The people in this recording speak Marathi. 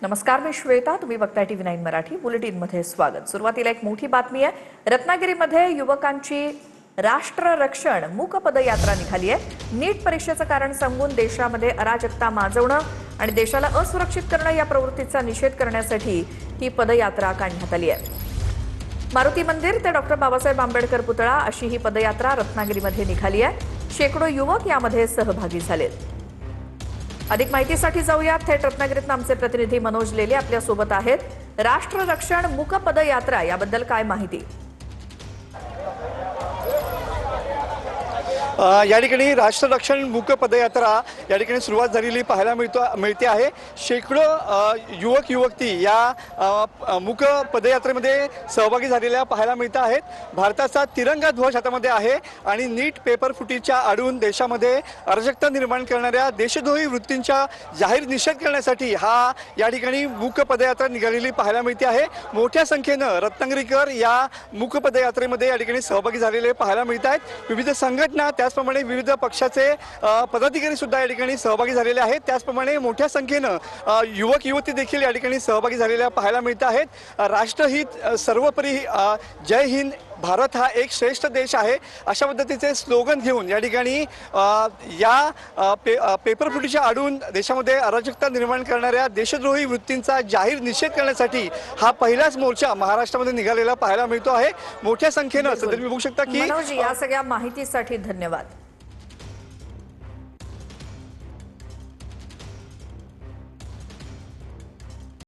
नमस्कार, मी श्वेता. तुम्ही बघताय TV9 मराठी. बुलेटिनमध्ये स्वागत. सुरुवातीला एक मोठी बातमी आहे. रत्नागिरीमध्ये युवकांची राष्ट्ररक्षण मूक पदयात्रा निघाली आहे. नीट परीक्षेचं कारण सांगून देशामध्ये अराजकता माजवणं आणि देशाला असुरक्षित करणं या प्रवृत्तीचा निषेध करण्यासाठी ही पदयात्रा काढण्यात आली आहे. मारुती मंदिर ते डॉक्टर बाबासाहेब आंबेडकर पुतळा अशी ही पदयात्रा रत्नागिरीमध्ये निघाली आहे. शेकडो युवक यामध्ये सहभागी झालेत. अधिक माहितीसाठी जाऊया थेट रत्नागिरीत. आमचे प्रतिनिधी मनोज लेले आपल्या सोबत आहेत. राष्ट्ररक्षण मूक पदयात्रा याबद्दल काय माहिती? या ठिकाणी राष्ट्ररक्षण मूक पदयात्रा या ठिकाणी सुरुवात झालेली पाहायला मिळते आहे. शेकडो युवक युवती या मूक पदयात्रेमध्ये सहभागी झालेल्या पाहायला मिळत आहेत. भारताचा तिरंगा ध्वज हातामध्ये आहे आणि नीट पेपर फुटीच्या आडून देशामध्ये अराजकता निर्माण करणाऱ्या देशद्रोही वृत्तींचा जाहीर निषेध करण्यासाठी हा या ठिकाणी मूक पदयात्रा निघालेली पाहायला मिळते आहे. मोठ्या संख्येनं रत्नागिरीकर या मूक पदयात्रेमध्ये या ठिकाणी सहभागी झालेले पाहायला मिळत आहेत. विविध संघटना त्याचप्रमाणे विविध पक्षाचे पदाधिकारी सुद्धा या ठिकाणी सहभागी झालेले आहेत. त्याचप्रमाणे मोठ्या संख्येनं युवक युवती देखील या ठिकाणी सहभागी झालेल्या पाहायला मिळत आहेत. राष्ट्रहित सर्वोपरी, जय हिंद, भारत हा एक श्रेष्ठ देश आहे अशा पद्धतीचे स्लोगन घेऊन या ठिकाणी या पेपर फुटीच्या आडून देशामध्ये अराजकता निर्माण करणाऱ्या देशद्रोही वृत्तींचा जाहीर निषेध करण्यासाठी हा पहिलाच मोर्चा महाराष्ट्रामध्ये निघालेला पाहायला मिळतो आहे. मोठ्या संख्येनं सध्या तुम्ही बघू शकता की मनोज, या सगळ्या माहितीसाठी धन्यवाद.